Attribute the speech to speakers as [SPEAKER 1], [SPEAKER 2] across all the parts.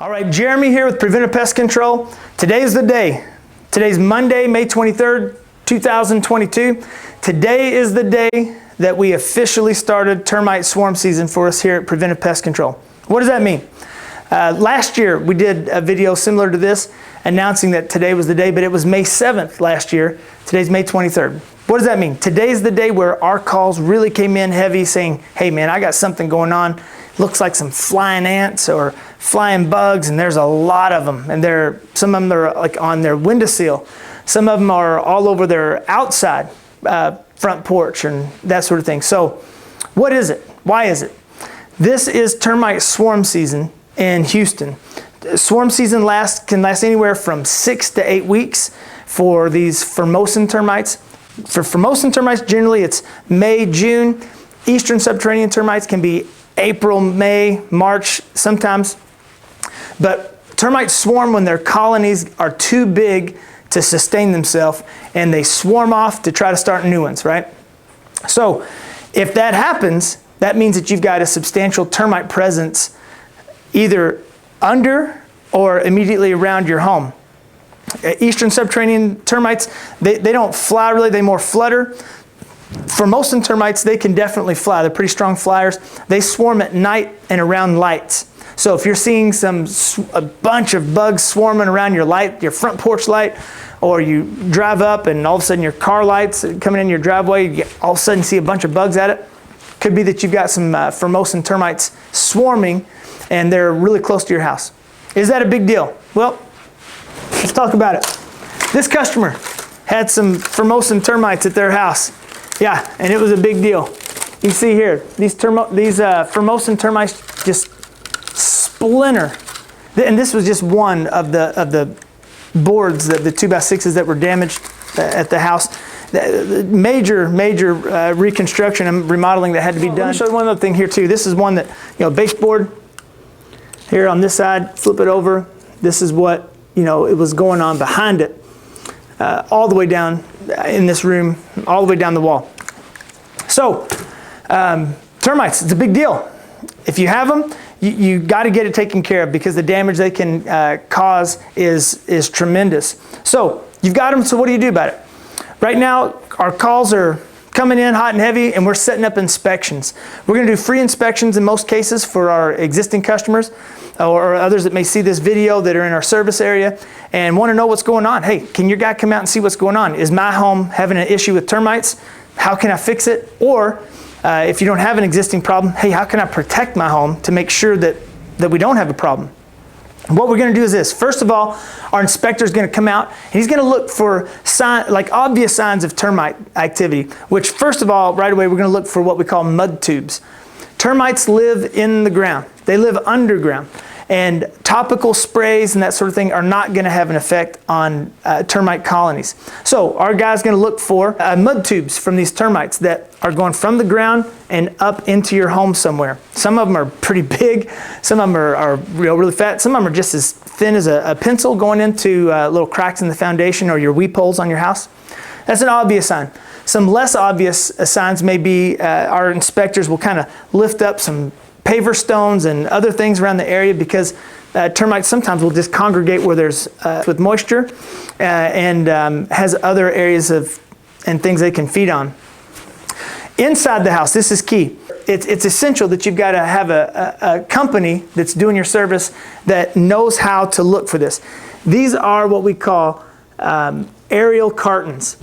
[SPEAKER 1] All right, Jeremy here with Preventive Pest Control. Today's the day. Today's Monday, May 23rd, 2022. Today is the day that we officially started termite swarm season for us here at Preventive Pest Control. What does that mean? Last year we did a video similar to this announcing that today was the day, but it was May 7th last year. Today's May 23rd. What does that mean? Today's the day where our calls really came in heavy saying, hey man, I got something going on. Looks like some flying ants or flying bugs, and there's a lot of them. And some of them are like on their windowsill. Some of them are all over their outside front porch and that sort of thing. So what is it? Why is it? This is termite swarm season in Houston. Swarm season can last anywhere from 6 to 8 weeks for these Formosan termites. For Formosan termites, generally it's May, June. Eastern subterranean termites can be April, May, March sometimes. But termites swarm when their colonies are too big to sustain themselves, and they swarm off to try to start new ones, right? So if that happens, that means that you've got a substantial termite presence either under or immediately around your home. Eastern subterranean termites, they don't fly really, they more flutter. Formosan termites, they can definitely fly. They're pretty strong flyers. They swarm at night and around lights. So if you're seeing a bunch of bugs swarming around your light, your front porch light, or you drive up and all of a sudden your car lights coming in your driveway, you all of a sudden see a bunch of bugs at it. Could be that you've got some Formosan termites swarming and they're really close to your house. Is that a big deal? Well, let's talk about it. This customer had some Formosan termites at their house. Yeah, and it was a big deal. You can see here, these Formosan termites just splinter. And this was just one of the boards, the 2x6s that were damaged at the house. Major reconstruction and remodeling that had to be done. Let me show you one other thing here too. This is one that, baseboard here on this side, flip it over. This is what, it was going on behind it. All the way down in this room, all the way down the wall. So, termites, it's a big deal. If you have them, you got to get it taken care of because the damage they can cause is tremendous. So, you've got them, so what do you do about it? Right now, our calls are coming in hot and heavy, and we're setting up inspections. We're going to do free inspections in most cases for our existing customers or others that may see this video that are in our service area and want to know what's going on. Hey, can your guy come out and see what's going on? Is my home having an issue with termites? How can I fix it? Or if you don't have an existing problem, hey, how can I protect my home to make sure that we don't have a problem? What we're going to do is this. First of all, our inspector is going to come out and he's going to look for obvious signs of termite activity, which first of all, right away, we're going to look for what we call mud tubes. Termites live in the ground. They live underground. And topical sprays and that sort of thing are not going to have an effect on termite colonies. So our guy's going to look for mud tubes from these termites that are going from the ground and up into your home somewhere. Some of them are pretty big. Some of them are really fat. Some of them are just as thin as a pencil going into little cracks in the foundation or your weep holes on your house. That's an obvious sign. Some less obvious signs may be our inspectors will kind of lift up some paver stones and other things around the area because termites sometimes will just congregate where there's with moisture and has other areas and things they can feed on. Inside the house, this is key. It's essential that you've got to have a company that's doing your service that knows how to look for this. These are what we call aerial cartons.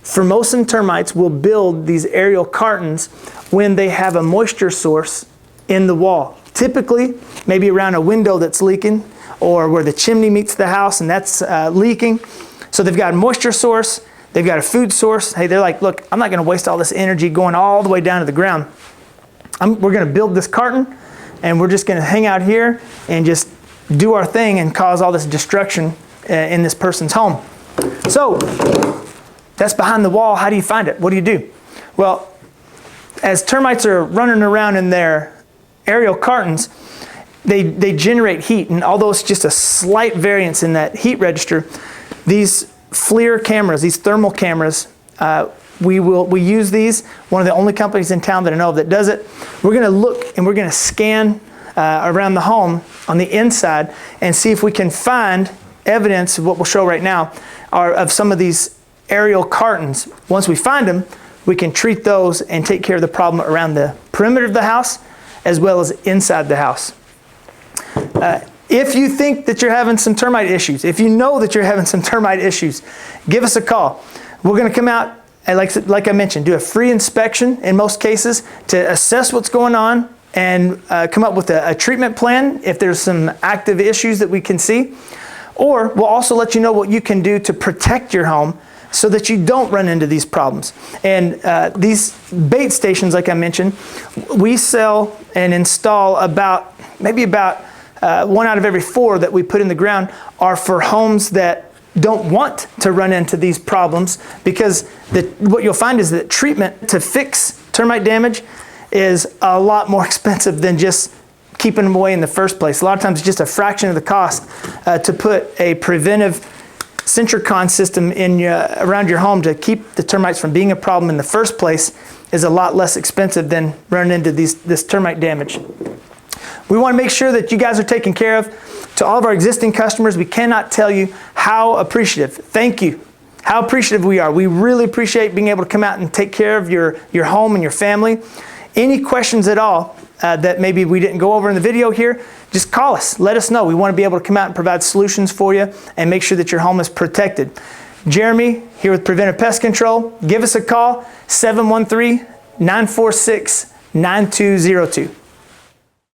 [SPEAKER 1] Formosan termites will build these aerial cartons when they have a moisture source in the wall. Typically, maybe around a window that's leaking or where the chimney meets the house and that's leaking. So they've got a moisture source, they've got a food source. Hey, they're like, look, I'm not going to waste all this energy going all the way down to the ground. We're going to build this carton and we're just going to hang out here and just do our thing and cause all this destruction in this person's home. So that's behind the wall. How do you find it? What do you do? Well, as termites are running around in their aerial cartons, they generate heat, and although it's just a slight variance in that heat register, these FLIR cameras, these thermal cameras, we use these. One of the only companies in town that I know of that does it. We're going to look and we're going to scan around the home on the inside and see if we can find evidence of what we'll show right now of some of these aerial cartons. Once we find them, we can treat those and take care of the problem around the perimeter of the house as well as inside the house. If you think that you're having some termite issues, if you know that you're having some termite issues, give us a call. We're going to come out and, like I mentioned, do a free inspection in most cases to assess what's going on and come up with a treatment plan if there's some active issues that we can see. Or we'll also let you know what you can do to protect your home so that you don't run into these problems. And these bait stations, like I mentioned, we sell and install maybe about 1 out of every 4 that we put in the ground are for homes that don't want to run into these problems, because what you'll find is that treatment to fix termite damage is a lot more expensive than just keeping them away in the first place. A lot of times it's just a fraction of the cost to put a preventive Centricon system around your home to keep the termites from being a problem in the first place is a lot less expensive than running into this termite damage. We want to make sure that you guys are taken care of. To all of our existing customers, we cannot tell you how appreciative. Thank you. How appreciative we are. We really appreciate being able to come out and take care of your home and your family. Any questions at all that maybe we didn't go over in the video here, just call us. Let us know. We want to be able to come out and provide solutions for you and make sure that your home is protected. Jeremy here with Preventive Pest Control. Give us a call, 713-946-9202.